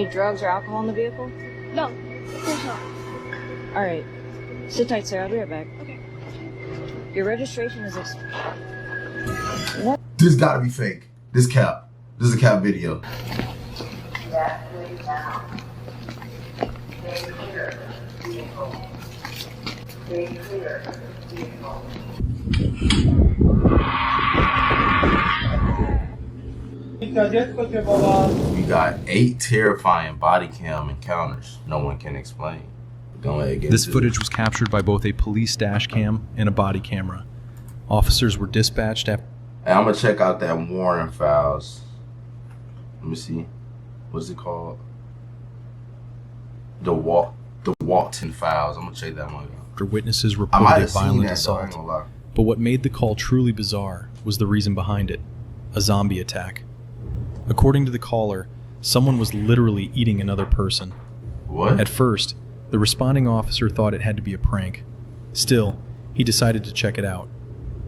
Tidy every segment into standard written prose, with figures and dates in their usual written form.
Any drugs or alcohol in the vehicle? No, of course not. Alright. Sit tight, sir. I'll be right back. Okay. Your registration is What? This gotta be fake. This cap. This is a cap video. We got 8 terrifying body cam encounters no one can explain. This footage was captured by both a police dash cam and a body camera. Officers were dispatched after... Hey, I'm gonna check out that warrant files. Let me see. What's it called? The Walton files. I'm gonna check that one out. After witnesses reported a violent assault. Lie. But what made the call truly bizarre was the reason behind it: a zombie attack. According to the caller, someone was literally eating another person. What? At first, the responding officer thought it had to be a prank. Still, he decided to check it out.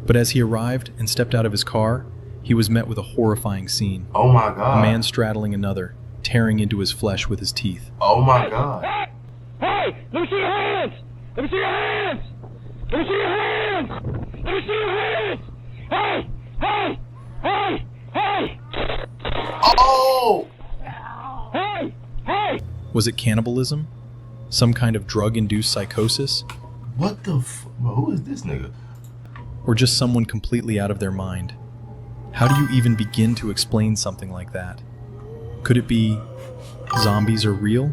But as he arrived and stepped out of his car, he was met with a horrifying scene. Oh my God. A man straddling another, tearing into his flesh with his teeth. Oh my God. Hey! Hey! Let me see your hands! Let me see your hands! Let me see your hands! Let me see your hands! Hey! Hey! Hey! Hey! Oh! Hey! Hey! Was it cannibalism? Some kind of drug-induced psychosis? What the who is this nigga? Or just someone completely out of their mind? How do you even begin to explain something like that? Could it be zombies are real?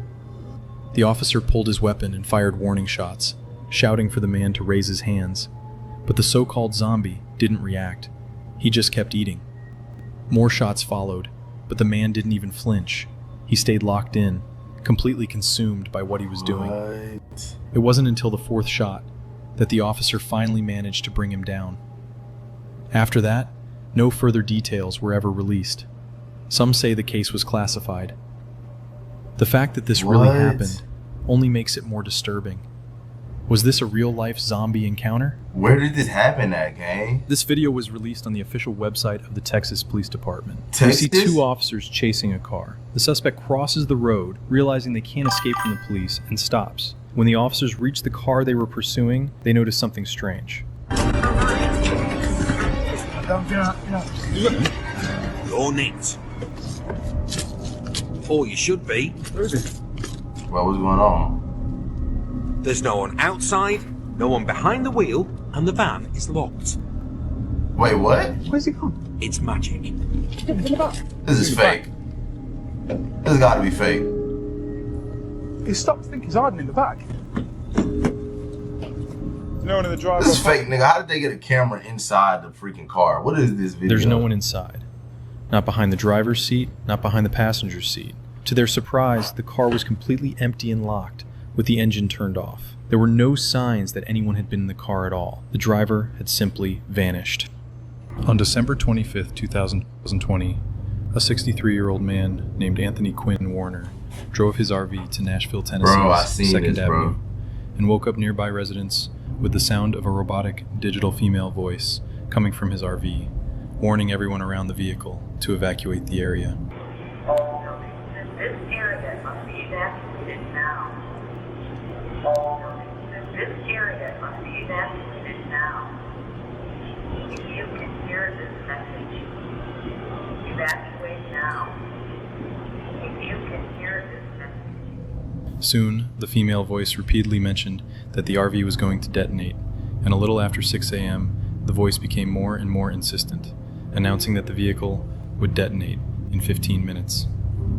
The officer pulled his weapon and fired warning shots, shouting for the man to raise his hands. But the so-called zombie didn't react. He just kept eating. More shots followed, but the man didn't even flinch. He stayed locked in, completely consumed by what he was doing. What? It wasn't until the 4th shot that the officer finally managed to bring him down. After that, no further details were ever released. Some say the case was classified. The fact that this really happened only makes it more disturbing. Was this a real-life zombie encounter? Where did this happen at, gang? This video was released on the official website of the Texas Police Department. Texas? We see 2 officers chasing a car. The suspect crosses the road, realizing they can't escape from the police, and stops. When the officers reach the car they were pursuing, they notice something strange. You're neat. Or you should be. What was going on? There's no one outside, no one behind the wheel, and the van is locked. Wait, what? Where's he gone? It's magic. This is fake. This has got to be fake. He stopped to think he's hiding in the back. No one in the driver's This is fake, nigga. How did they get a camera inside the freaking car? What is this video? There's no one inside. Not behind the driver's seat, not behind the passenger's seat. To their surprise, the car was completely empty and locked, with the engine turned off. There were no signs that anyone had been in the car at all. The driver had simply vanished. On December 25th, 2020, a 63-year-old man named Anthony Quinn Warner drove his RV to Nashville, Tennessee's 2nd Avenue, and woke up nearby residents with the sound of a robotic digital female voice coming from his RV, warning everyone around the vehicle to evacuate the area. This area must be evacuated now. This area must be evacuated now. If you can hear this message, evacuate now. If you can hear this message. Soon, the female voice repeatedly mentioned that the RV was going to detonate, and a little after 6 a.m., the voice became more and more insistent, announcing that the vehicle would detonate in 15 minutes.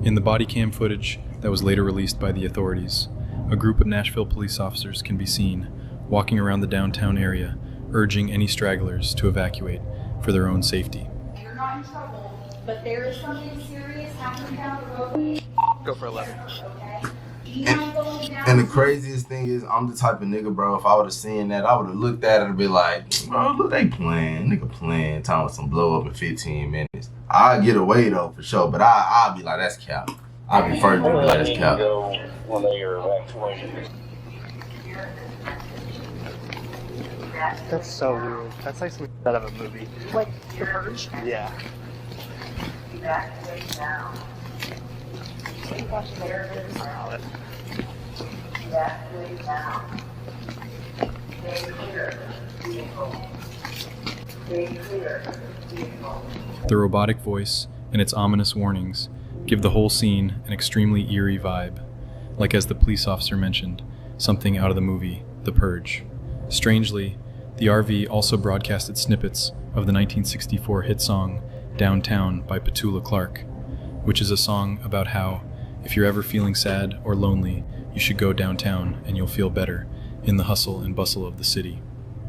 In the body cam footage that was later released by the authorities, a group of Nashville police officers can be seen walking around the downtown area, urging any stragglers to evacuate for their own safety. You're not in trouble, but there is something serious happening down the road. Go for 11. Okay? And the craziest thing is, I'm the type of nigga, bro, if I would have seen that, I would have looked at it and be like, bro, look, they playing. Nigga playing, talking about some blow up in 15 minutes. I'll get away, though, for sure, but I'll be like, that's cap. I'll be first to be like, that's cap. That's so weird. That's like something out of a movie. Like The Purge? Yeah. Evacuate now. Evacuate now. Stay clear. Vehicle. Stay clear. Vehicle. The robotic voice and its ominous warnings give the whole scene an extremely eerie vibe, like as the police officer mentioned, something out of the movie The Purge. Strangely, the RV also broadcasted snippets of the 1964 hit song Downtown by Petula Clark, which is a song about how, if you're ever feeling sad or lonely, you should go downtown and you'll feel better in the hustle and bustle of the city.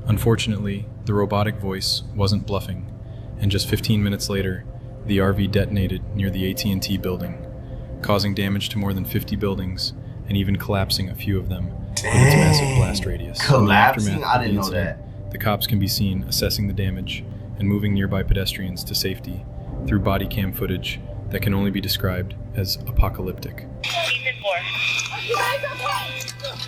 Unfortunately, the robotic voice wasn't bluffing, and just 15 minutes later, the RV detonated near the AT&T building, causing damage to more than 50 buildings and even collapsing a few of them with its massive blast radius. Collapsing? I didn't know incident, that. The cops can be seen assessing the damage and moving nearby pedestrians to safety through body cam footage that can only be described as apocalyptic. Ethan 4. Are you guys okay?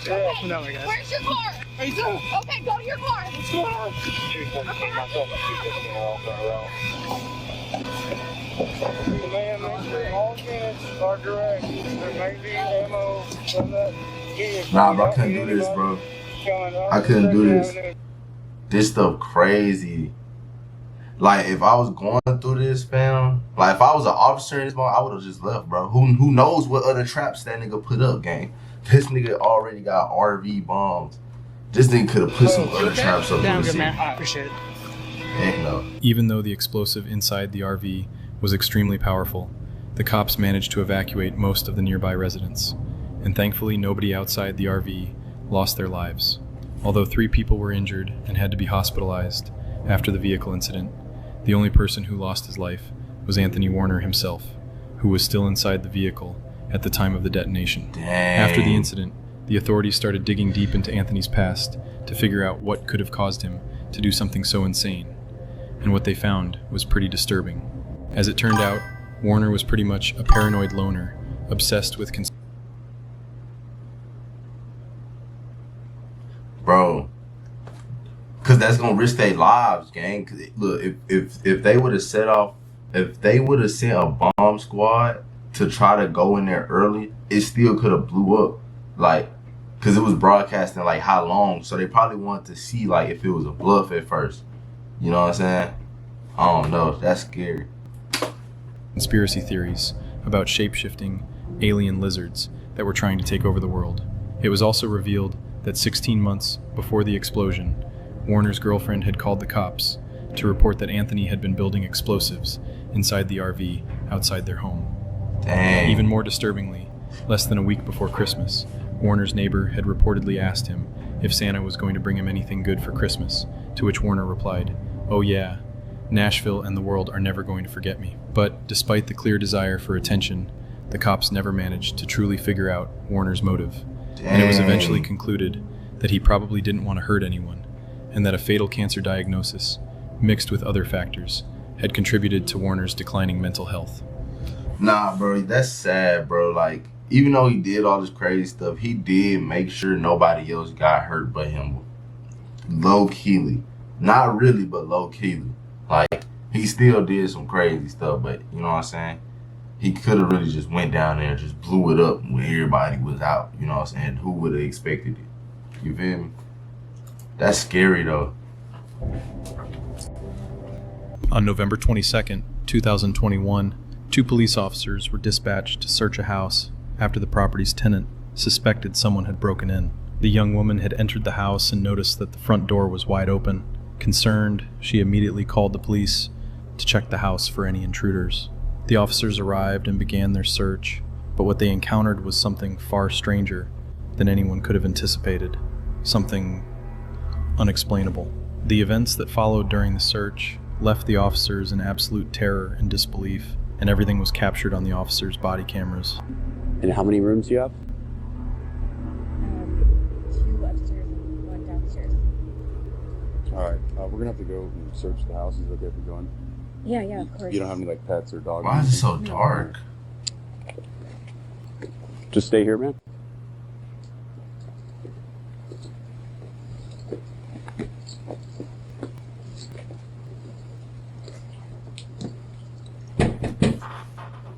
Yeah, no, I guess. Where's your car? Okay, go to your car. What's going on? 217 myself and 215 are all going around. Command, make sure all units are direct. There may be ammo from that vehicle. Nah, bro, I couldn't do this, bro. I couldn't do this. This stuff crazy. Like, if I was going through this, fam, like, if I was an officer in this moment, I would have just left, bro. Who knows what other traps that nigga put up, gang? This nigga already got RV bombs. This nigga could have put some other traps up. Down good, man. I appreciate it. Heck no. Even though the explosive inside the RV was extremely powerful, the cops managed to evacuate most of the nearby residents, and thankfully nobody outside the RV lost their lives. Although 3 people were injured and had to be hospitalized after the vehicle incident, the only person who lost his life was Anthony Warner himself, who was still inside the vehicle at the time of the detonation. Dang. After the incident, the authorities started digging deep into Anthony's past to figure out what could have caused him to do something so insane, and what they found was pretty disturbing. As it turned out, Warner was pretty much a paranoid loner, obsessed with Bro. Cause that's gonna risk their lives, gang. 'Cause look, if they would have sent a bomb squad to try to go in there early, it still could have blew up. Like, cause it was broadcasting like how long, so they probably wanted to see like if it was a bluff at first. You know what I'm saying? I don't know. That's scary. conspiracy theories about shape-shifting alien lizards that were trying to take over the world. It was also revealed that 16 months before the explosion, Warner's girlfriend had called the cops to report that Anthony had been building explosives inside the RV outside their home. Dang. Even more disturbingly, less than a week before Christmas, Warner's neighbor had reportedly asked him if Santa was going to bring him anything good for Christmas, to which Warner replied, "Oh yeah, Nashville and the world are never going to forget me." But despite the clear desire for attention, the cops never managed to truly figure out Warner's motive. And it was eventually concluded that he probably didn't want to hurt anyone, and that a fatal cancer diagnosis, mixed with other factors, had contributed to Warner's declining mental health. Nah, bro, that's sad, bro. Like, even though he did all this crazy stuff, he did make sure nobody else got hurt but him. Low-keyly. Not really, but low-keyly. Like, he still did some crazy stuff, but you know what I'm saying? He could have really just went down there and just blew it up when everybody was out. You know what I'm saying? Who would have expected it? You feel me? That's scary, though. On November 22nd, 2021, 2 police officers were dispatched to search a house after the property's tenant suspected someone had broken in. The young woman had entered the house and noticed that the front door was wide open. Concerned, she immediately called the police to check the house for any intruders. The officers arrived and began their search, but what they encountered was something far stranger than anyone could have anticipated. Something unexplainable. The events that followed during the search left the officers in absolute terror and disbelief, and everything was captured on the officers' body cameras. And how many rooms do you have? 2 upstairs and 1 downstairs. All right, we're gonna have to go and search the house. Is it okay if we go in? Yeah, of course. You don't have any like pets or dogs? Why is it so dark? Just stay here, man.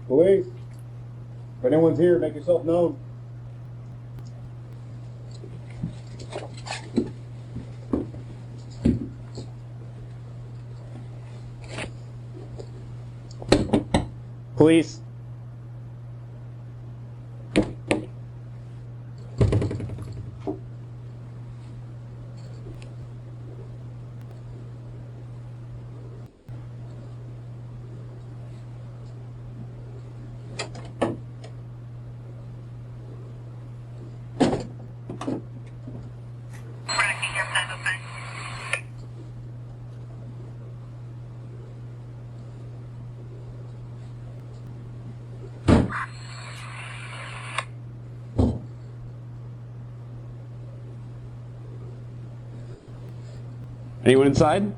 Police, anyone's here, make yourself known. Police. Anyone inside?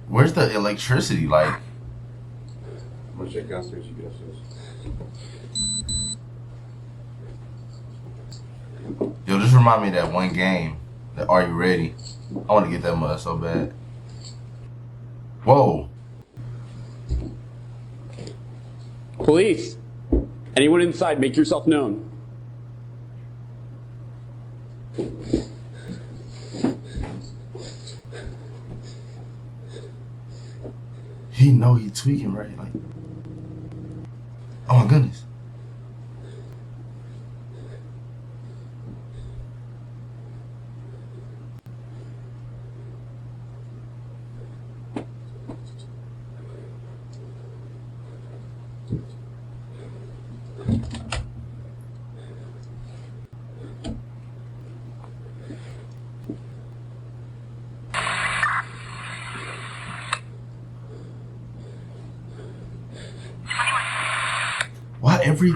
Where's the electricity? Like, I'm gonna check downstairs. You get upstairs. yo, just remind me of that one game. That Are You Ready? I want to get that mud so bad. Whoa. Police. Anyone inside, make yourself known. He know he tweaking, right? Like, oh my goodness. Why every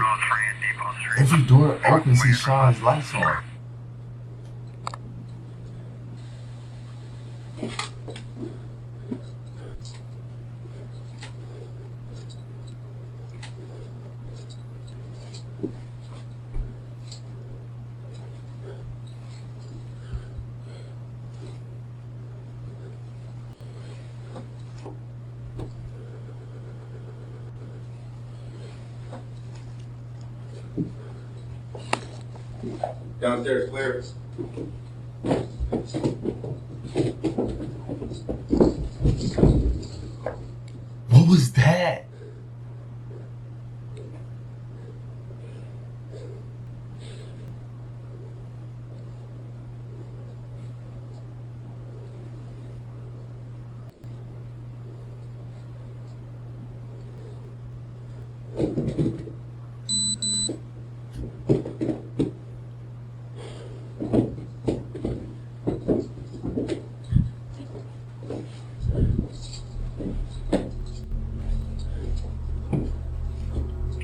door opens, he shines lights on? Downstairs, clear. What was that?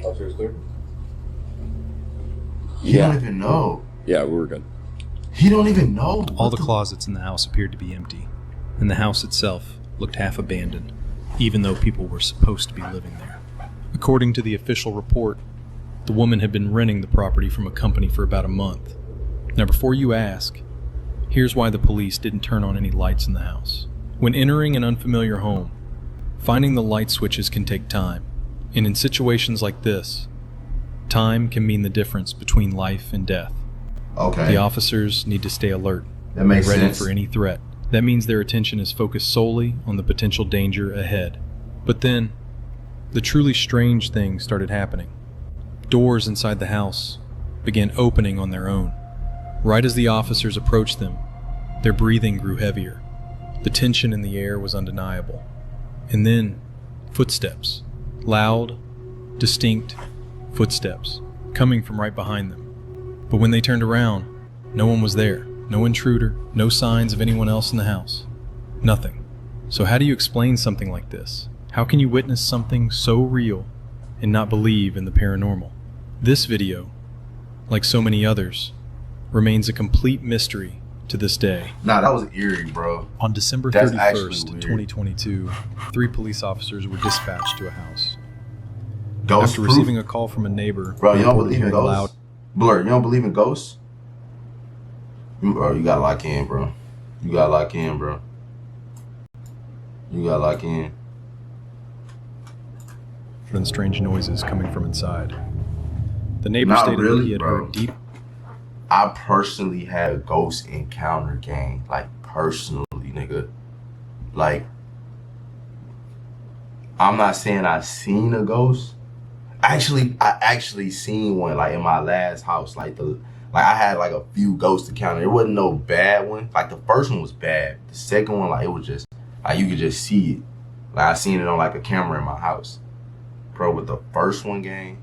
Upstairs, clear. He don't even know. Yeah, we were good. He don't even know. All the closets in the house appeared to be empty, and the house itself looked half abandoned, even though people were supposed to be living there. According to the official report, the woman had been renting the property from a company for about a month. Now, before you ask, here's why the police didn't turn on any lights in the house. When entering an unfamiliar home, finding the light switches can take time, and in situations like this, time can mean the difference between life and death. Okay. The officers need to stay alert, That makes ready sense. for any threat. That means their attention is focused solely on the potential danger ahead. But then, the truly strange things started happening. Doors inside the house began opening on their own. Right as the officers approached them, their breathing grew heavier. The tension in the air was undeniable. And then, footsteps. Loud, distinct footsteps, coming from right behind them. But when they turned around, no one was there. No intruder, no signs of anyone else in the house. Nothing. So how do you explain something like this? How can you witness something so real and not believe in the paranormal? This video, like so many others, remains a complete mystery to this day. Nah, that was eerie, bro. On December That's 31st, actually weird. 2022, 3 police officers were dispatched to a house. Ghost After proof? receiving a call from a neighbor, Bro, you don't reported believe in hearing a ghosts? Blur, you don't believe in ghosts? Bro, you gotta lock in, bro. You gotta lock in, bro. You gotta lock in. And strange noises coming from inside. The neighbor Not stated really, that he had bro. heard deep. I personally had a ghost encounter, gang. Like, personally, nigga. Like, I'm not saying I seen a ghost. I actually seen one, like, in my last house. Like, I had, like, a few ghost encounters. It wasn't no bad one. Like, the first one was bad. The second one, like, it was just, like, you could just see it. Like, I seen it on, like, a camera in my house. Bro, with the first one, gang,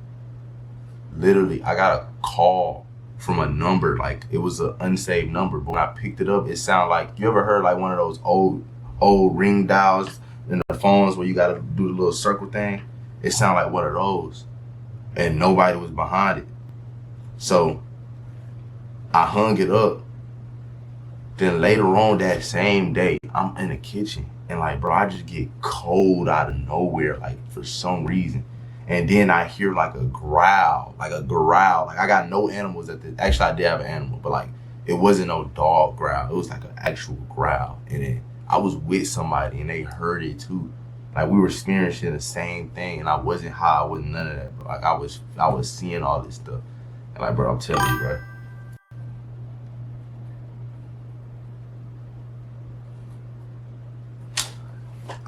literally, I got a call from a number. Like, it was an unsaved number. But when I picked it up, it sounded like, you ever heard, like, one of those old ring dials in the phones where you got to do the little circle thing? It sounded like one of those. And nobody was behind it. So I hung it up. Then later on that same day, I'm in the kitchen. And like, bro, I just get cold out of nowhere, like, for some reason. And then I hear like a growl. Like, I got no animals actually, I did have an animal, but like, it wasn't no dog growl. It was like an actual growl. And then I was with somebody and they heard it too. Like, we were experiencing the same thing, and I wasn't high, I wasn't none of that, bro. Like, I was seeing all this stuff. And like, bro, I'm telling you, bro.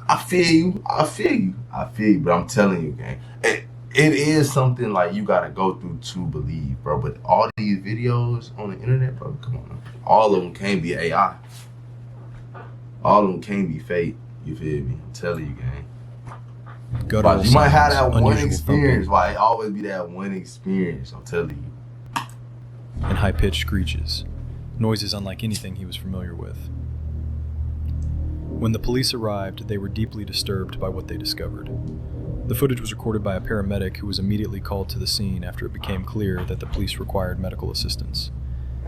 I feel you, but I'm telling you, gang. It is something like you gotta go through to believe, bro. But all these videos on the internet, bro, come on. All of them can't be AI. All of them can't be fake. You feel me? I'm telling you, gang. But you might have that one experience. Why it always be that one experience? I'm telling you. And high-pitched screeches, noises unlike anything he was familiar with. When the police arrived, they were deeply disturbed by what they discovered. The footage was recorded by a paramedic who was immediately called to the scene after it became clear that the police required medical assistance.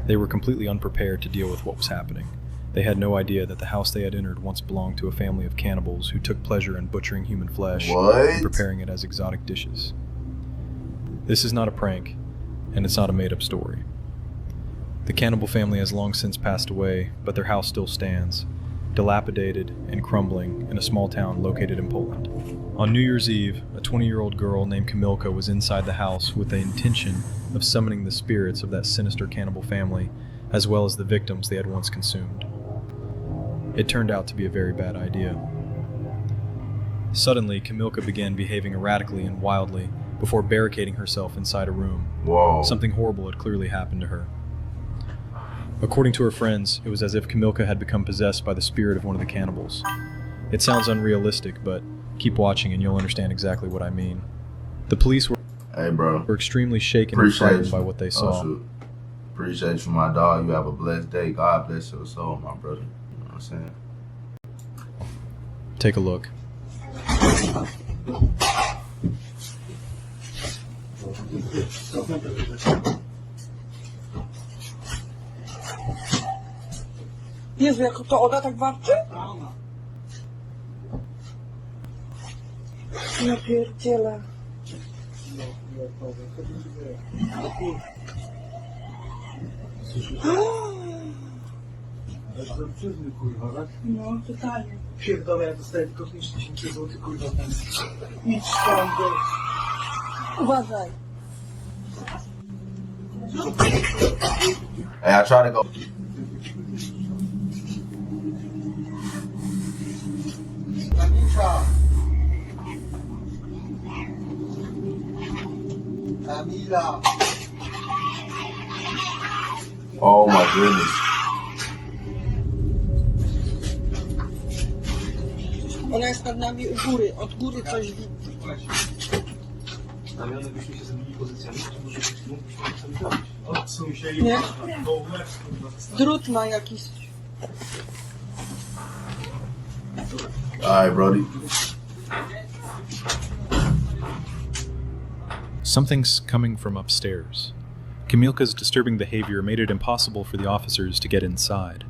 They were completely unprepared to deal with what was happening. They had no idea that the house they had entered once belonged to a family of cannibals who took pleasure in butchering human flesh and preparing it as exotic dishes. This is not a prank, and it's not a made-up story. The cannibal family has long since passed away, but their house still stands, dilapidated and crumbling in a small town located in Poland. On New Year's Eve, a 20-year-old girl named Kamilka was inside the house with the intention of summoning the spirits of that sinister cannibal family, as well as the victims they had once consumed. It turned out to be a very bad idea. Suddenly, Kamilka began behaving erratically and wildly before barricading herself inside a room. Whoa. Something horrible had clearly happened to her. According to her friends, it was as if Kamilka had become possessed by the spirit of one of the cannibals. It sounds unrealistic, but keep watching and you'll understand exactly what I mean. The police were extremely shaken and frightened by what they saw. Appreciate you, my dog. You have a blessed day. God bless your soul, my brother. You know what I'm saying? Take a look. Jezu, jak to Oda tak warczy? Ja pierdzielę. No, totalnie. Pierdolę, ja dostaję tylko 5000 zł, kurwa, tam. Idź tam, uważaj. Hey, I try to go. Kamila. Oh my goodness. Ona jest nad nami u góry, od góry coś widzi. Znamiony byśmy się zmienili pozycjami, to może być Nie? Drut ma jakiś. Alright, Brody. Something's coming from upstairs. Kamilka's disturbing behavior made it impossible for the officers to get inside.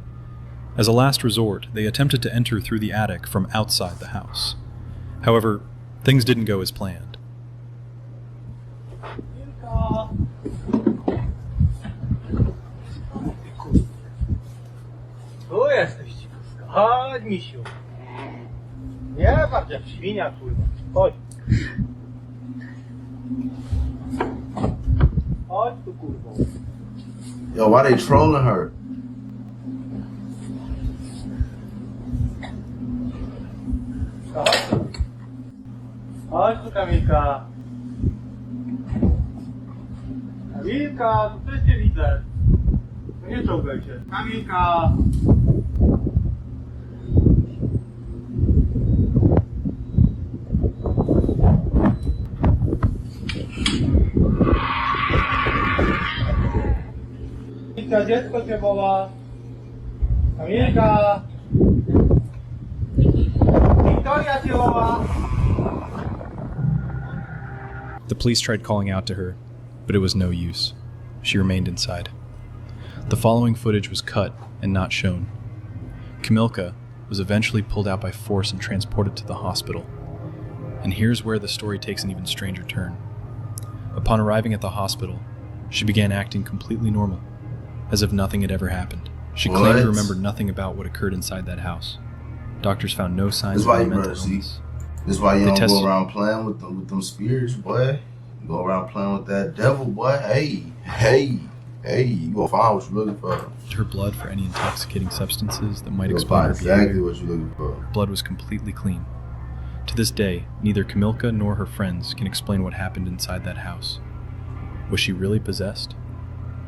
As a last resort, they attempted to enter through the attic from outside the house. However, things didn't go as planned. Tu jesteś. Chodź, misiu. Nie patrz jak świnia, kurwa. Chodź. Chodź tu, kurwa. Yo, why they trolling her? Chodź tu. Chodź tu, Kamilka. Kamilka, tu też cię widzę. No nie czołgaj się. Kamilka. Kamilka, dziecko cię woła. Kamilka. Wiktoria cię woła. The police tried calling out to her, but it was no use. She remained inside. The following footage was cut and not shown. Kamilka was eventually pulled out by force and transported to the hospital. And here's where the story takes an even stranger turn. Upon arriving at the hospital, she began acting completely normal, as if nothing had ever happened. She claimed to remember nothing about what occurred inside that house. Doctors found no signs of any mental illness. That's why you don't go around playing with them spirits, boy. You go around playing with that devil, boy. Hey, you gonna find what you're looking for. Her blood for any intoxicating substances that might explain her behavior. Exactly what you're looking for. Blood was completely clean. To this day, neither Kamilka nor her friends can explain what happened inside that house. Was she really possessed?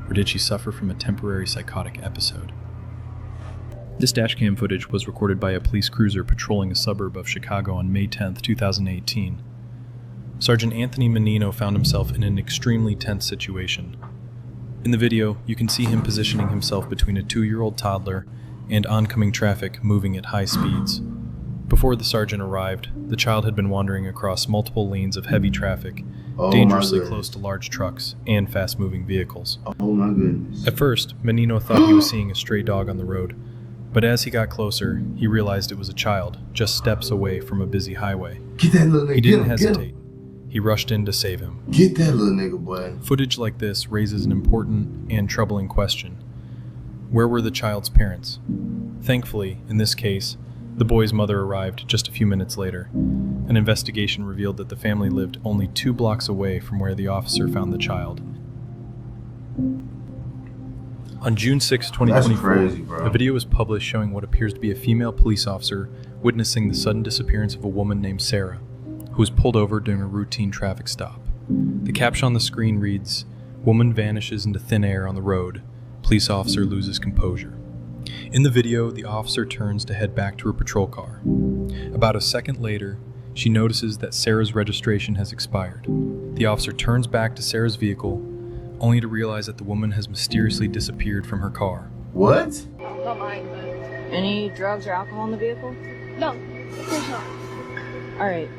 Or did she suffer from a temporary psychotic episode? This dashcam footage was recorded by a police cruiser patrolling a suburb of Chicago on May 10, 2018. Sergeant Anthony Menino found himself in an extremely tense situation. In the video, you can see him positioning himself between a 2-year-old toddler and oncoming traffic moving at high speeds. Before the sergeant arrived, the child had been wandering across multiple lanes of heavy traffic, dangerously close to large trucks and fast-moving vehicles. Oh my goodness. At first, Menino thought he was seeing a stray dog on the road, but as he got closer, he realized it was a child, just steps away from a busy highway. Get that little nigga. He didn't hesitate. He rushed in to save him. Get that little nigga, boy. Footage like this raises an important and troubling question. Where were the child's parents? Thankfully, in this case, the boy's mother arrived just a few minutes later. An investigation revealed that the family lived only 2 blocks away from where the officer found the child. On June 6, 2024, a video was published showing what appears to be a female police officer witnessing the sudden disappearance of a woman named Sarah, who was pulled over during a routine traffic stop. The caption on the screen reads, "Woman vanishes into thin air on the road. Police officer loses composure." In the video, the officer turns to head back to her patrol car. About a second later, she notices that Sarah's registration has expired. The officer turns back to Sarah's vehicle, only to realize that the woman has mysteriously disappeared from her car. What? Any drugs or alcohol in the vehicle? No, of course not. All right.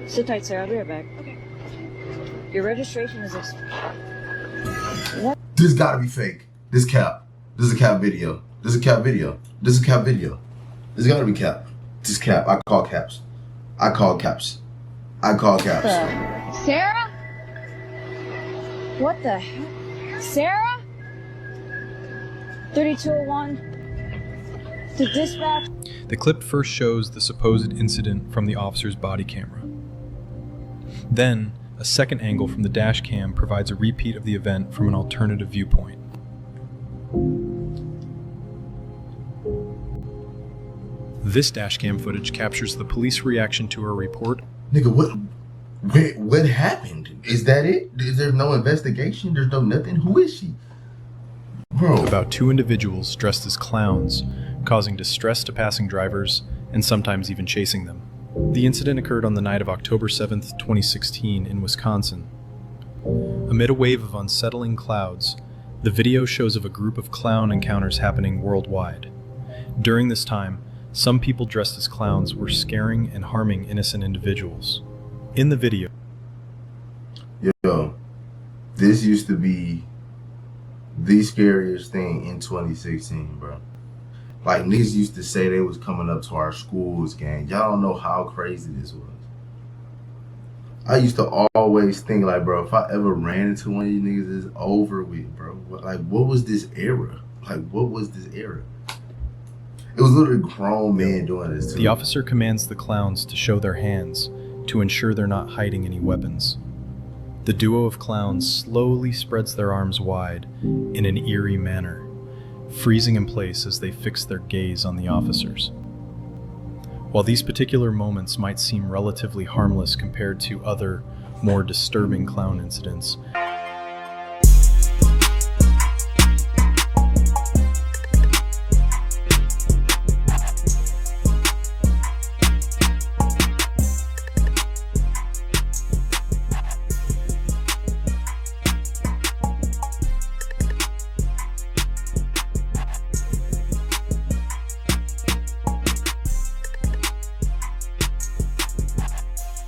Sit tight, Sarah. I'll be right back. Okay. Your registration is What? This gotta be fake. This cap. This is a cap video. This is a cap video. This is a cap video. This gotta be cap. This is cap. I call caps. I call caps. I call caps. Sarah? What the heck? Sarah? 3201 to dispatch. The clip first shows the supposed incident from the officer's body camera. Then, a second angle from the dash cam provides a repeat of the event from an alternative viewpoint. This dashcam footage captures the police reaction to her report. Nigga, what happened? Is that it? Is there no investigation? There's no nothing? Who is she? Bro. About 2 individuals dressed as clowns, causing distress to passing drivers and sometimes even chasing them. The incident occurred on the night of October 7th, 2016 in Wisconsin. Amid a wave of unsettling clouds, the video shows of a group of clown encounters happening worldwide. During this time, some people dressed as clowns were scaring and harming innocent individuals. In the video, yo, this used to be the scariest thing in 2016, bro. Like, niggas used to say they was coming up to our schools, gang. Y'all don't know how crazy this was. I used to always think, like, bro, if I ever ran into one of these niggas, it's over with, bro. Like, what was this era? Like, what was this era? It was literally grown men doing this too. The officer commands the clowns to show their hands to ensure they're not hiding any weapons. The duo of clowns slowly spreads their arms wide in an eerie manner, freezing in place as they fix their gaze on the officers. While these particular moments might seem relatively harmless compared to other, more disturbing clown incidents,